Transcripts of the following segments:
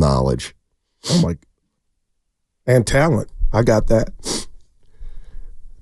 knowledge. Oh my, and talent. I got that.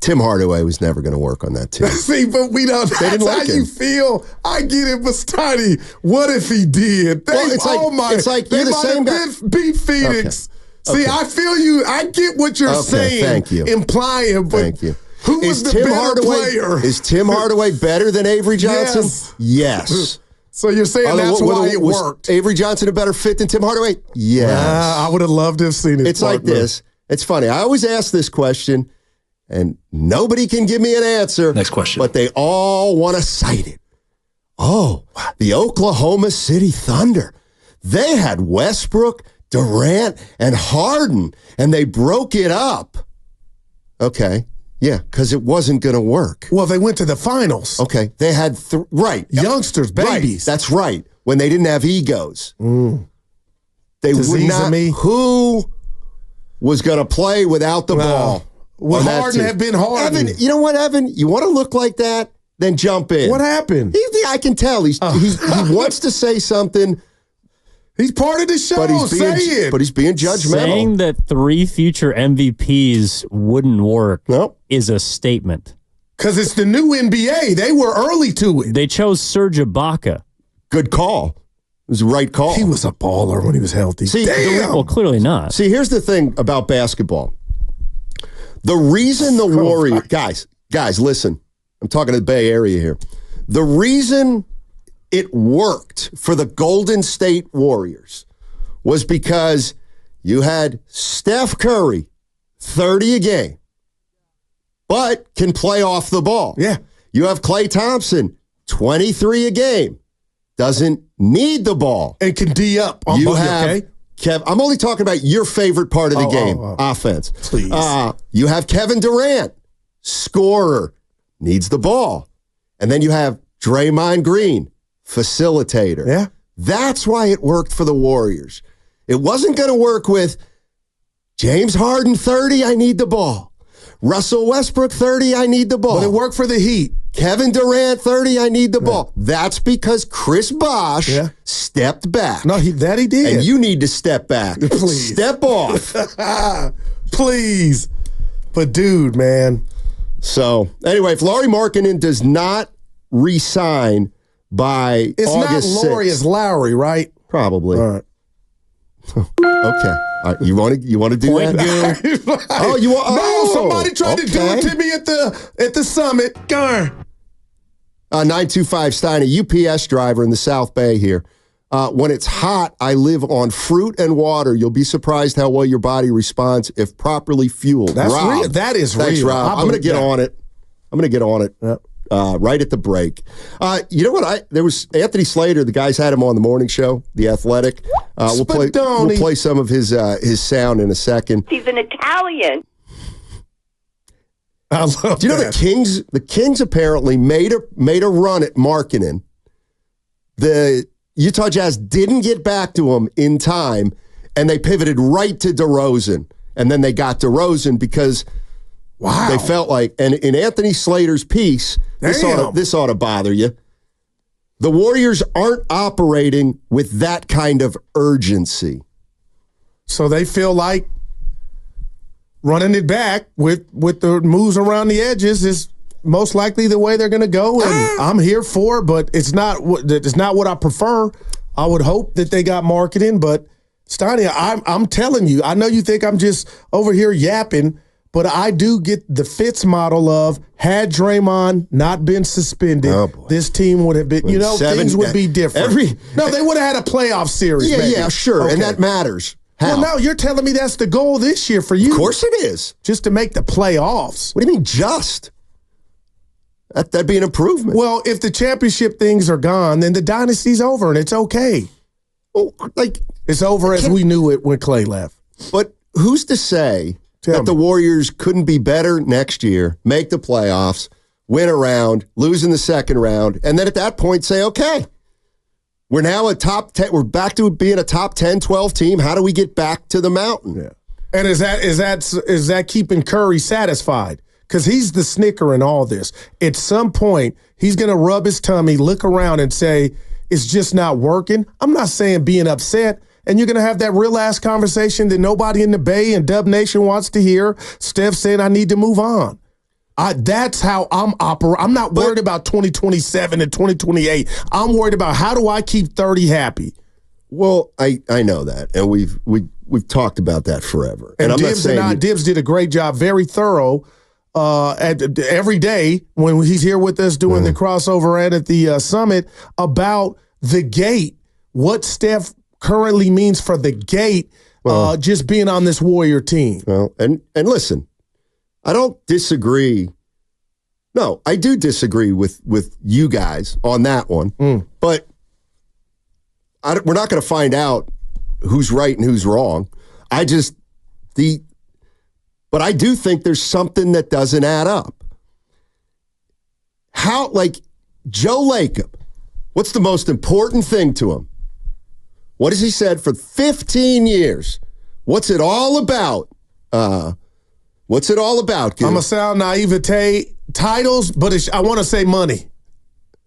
Tim Hardaway was never going to work on that team. See, but we don't. That's how you feel. I get it, but Steiny, what if he did? It's like you're the same guy. Beat Phoenix. Okay. See, I feel you. I get what you're saying. Thank you. Implying, but thank you. Who is the better player? Is Tim Hardaway better than Avery Johnson? Yes. So you're saying that's why it worked. Avery Johnson a better fit than Tim Hardaway? Yes. I would have loved to have seen it. It's like this. It's funny. I always ask this question, and nobody can give me an answer. Next question. But they all want to cite it. Oh, the Oklahoma City Thunder. They had Westbrook, Durant, and Harden, and they broke it up. Okay. Yeah, because it wasn't going to work. Well, they went to the finals. Okay. They had, youngsters, babies. Right. That's right. When they didn't have egos. They would not. Who was going to play without the ball? Would Harden have been Harden? Evan, you know what, Evan? You want to look like that? Then jump in. What happened? I can tell. He wants to say something. He's part of the show. But he's being judgmental. Saying that 3 future MVPs wouldn't work is a statement. Because it's the new NBA. They were early to it. They chose Serge Ibaka. Good call. It was the right call. He was a baller when he was healthy. See, well, clearly not. See, here's the thing about basketball. The reason the Warriors... Guys, listen. I'm talking to the Bay Area here. The reason it worked for the Golden State Warriors was because you had Steph Curry, 30 a game, but can play off the ball. Yeah. You have Klay Thompson, 23 a game, doesn't need the ball. And can D up on okay? I'm only talking about your favorite part of the game, offense. Please. You have Kevin Durant, scorer, needs the ball. And then you have Draymond Green, facilitator. Yeah. That's why it worked for the Warriors. It wasn't going to work with James Harden, 30, I need the ball. Russell Westbrook, 30, I need the ball. But it worked for the Heat. Kevin Durant, 30, I need the ball. That's because Chris Bosh stepped back. No, he did. And you need to step back. Please. Step off. Please. But, dude, man. So, anyway, if Lauri Markkanen does not re-sign by August 6th. It's not Lauri, it's Lowry, right? Probably. All right. Okay. You want to do that? Oh, you want? No, somebody tried to do it to me at the summit. Go 925 Steiny, UPS driver in the South Bay here. When it's hot, I live on fruit and water. You'll be surprised how well your body responds if properly fueled. That's Rob, real. That is thanks, real. Rob. I'm going to get on it. Yep. Right at the break. You know what? There was Anthony Slater. The guys had him on the morning show, The Athletic. We'll play some of his sound in a second. He's an Italian. I love Do you know the Kings apparently made a run at Markkanen. The Utah Jazz didn't get back to him in time, and they pivoted right to DeRozan. And then they got DeRozan because they felt like, and in Anthony Slater's piece, this ought to bother you. The Warriors aren't operating with that kind of urgency. So they feel like running it back with the moves around the edges is most likely the way they're going to go, and I'm here for it, but it's not what I prefer. I would hope that they got Markkanen, but Steiny, I'm telling you, I know you think I'm just over here yapping, but I do get the Fitz model of had Draymond not been suspended, this team would have been, things would be different. They would have had a playoff series. Yeah, sure, okay. And that matters. How? Well, no, you're telling me that's the goal this year for you. Of course it is. Just to make the playoffs. What do you mean just? That'd be an improvement. Well, if the championship things are gone, then the dynasty's over, and it's okay. Well, it's over as we knew it when Klay left. But who's to say that the Warriors couldn't be better next year, make the playoffs, win a round, lose in the second round, and then at that point say, okay, we're now a top 10. We're back to being a top 10, 12 team. How do we get back to the mountain? Yeah. And is that keeping Curry satisfied? Because he's the snicker in all this. At some point, he's going to rub his tummy, look around, and say, it's just not working. I'm not saying being upset. and you're going to have that real-ass conversation that nobody in the Bay and Dub Nation wants to hear. Steph saying, I need to move on. That's how I'm operating. I'm not worried about 2027 and 2028. I'm worried about how do I keep 30 happy. Well, I know that, and we've talked about that forever. And I'm Dibs not saying Dibs did a great job, very thorough. Every day when he's here with us doing the crossover at the summit about the gate, what Steph currently means for the gate, just being on this Warrior team. Well, and listen, I don't disagree. No, I do disagree with you guys on that one, but we're not going to find out who's right and who's wrong. But I do think there's something that doesn't add up. How, like, Joe Lacob, what's the most important thing to him? What has he said for 15 years? What's it all about? What's it all about, kid? I'm going to sound naivete, titles, but I want to say money.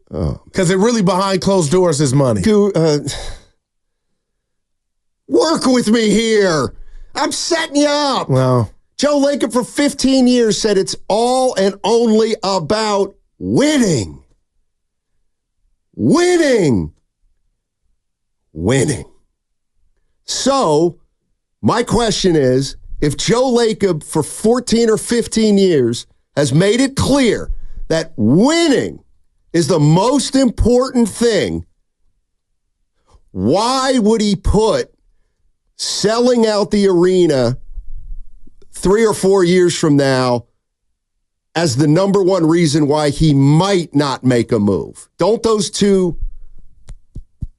Because it really behind closed doors is money. Work with me here. I'm setting you up. Well, Joe Lacob for 15 years said it's all and only about winning. Winning. Winning. So, my question is, if Joe Lacob for 14 or 15 years has made it clear that winning is the most important thing, why would he put selling out the arena 3 or 4 years from now as the number one reason why he might not make a move? Don't those two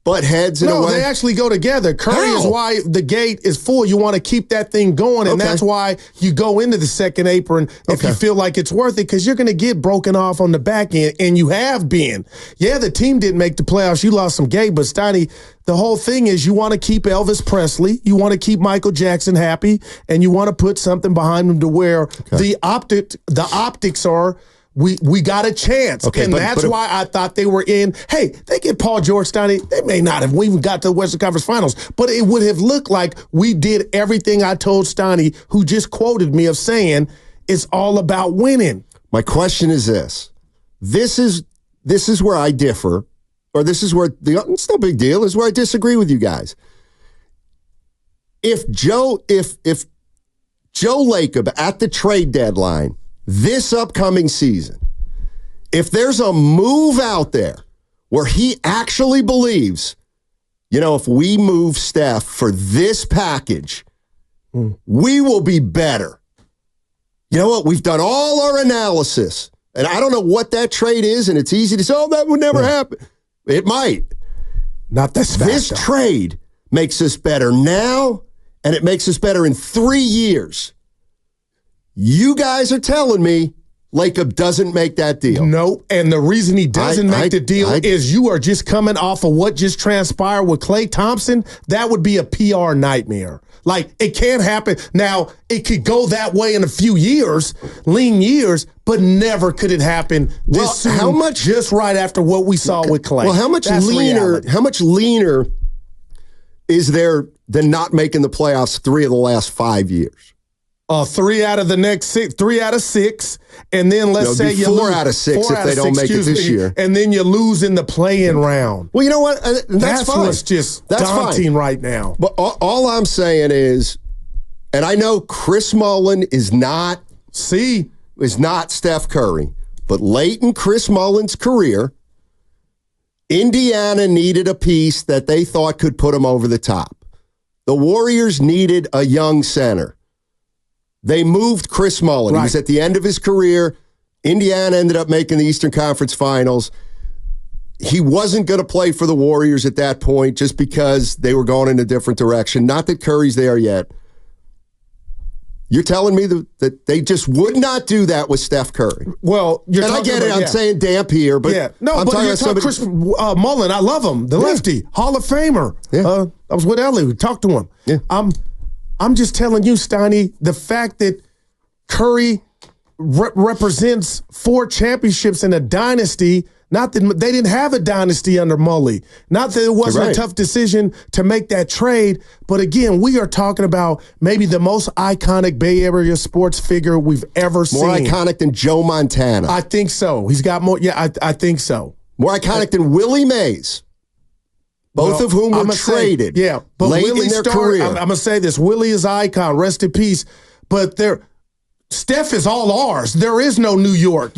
butt heads in a way? No, they actually go together. Curry is why the gate is full. You want to keep that thing going, and that's why you go into the second apron if you feel like it's worth it, because you're going to get broken off on the back end, and you have been. Yeah, the team didn't make the playoffs. You lost some gate, but Steiny, the whole thing is you want to keep Elvis Presley, you want to keep Michael Jackson happy, and you want to put something behind them to where the optics are, we got a chance. And that's why I thought they were in. Hey, they get Paul George, Steiny. They may not have even got to the Western Conference Finals, but it would have looked like we did everything I told Steiny, who just quoted me, of saying it's all about winning. My question is this. This is where I differ, or this is where it's no big deal, is where I disagree with you guys. If Joe Lacob at the trade deadline this upcoming season, if there's a move out there where he actually believes, if we move Steph for this package, we will be better. You know what? We've done all our analysis, and I don't know what that trade is, and it's easy to say, that would never happen. It might. Not this fast. This trade makes us better now, and it makes us better in 3 years. You guys are telling me Lacob doesn't make that deal. No, and the reason he doesn't make the deal is you are just coming off of what just transpired with Klay Thompson. That would be a PR nightmare. Like, it can't happen. Now, it could go that way in a few years, lean years, but never could it happen this soon, how much, just right after what we saw with Klay. Well, how much leaner is there than not making the playoffs 3 of the last 5 years? 3 out of the next 6, 3 out of 6, and then let's say you 4 lose, out of 6 if they don't make it this year, and then you lose in the play-in round. Well, you know what? That's fine. What's just daunting right now. But all I'm saying is, and I know Chris Mullin is not Steph Curry, but late in Chris Mullin's career, Indiana needed a piece that they thought could put them over the top. The Warriors needed a young center. They moved Chris Mullin. Right. He was at the end of his career. Indiana ended up making the Eastern Conference Finals. He wasn't going to play for the Warriors at that point just because they were going in a different direction. Not that Curry's there yet. You're telling me that they just would not do that with Steph Curry. Well, and I get it. I'm saying damp here, but I'm talking about Chris Mullin. I love him, the lefty, Hall of Famer. Yeah. I was with Ellie. We talked to him. Yeah. I'm just telling you, Steiny, the fact that Curry represents 4 championships in a dynasty, Not that they didn't have a dynasty under Mully. Not that it wasn't a tough decision to make that trade. But again, we are talking about maybe the most iconic Bay Area sports figure we've ever seen. More iconic than Joe Montana. I think so. He's got more. Yeah, I think so. More iconic than Willie Mays. Both of whom were traded but late Willie in their career. I'm going to say this. Willie is icon. Rest in peace. But Steph is all ours. There is no New York.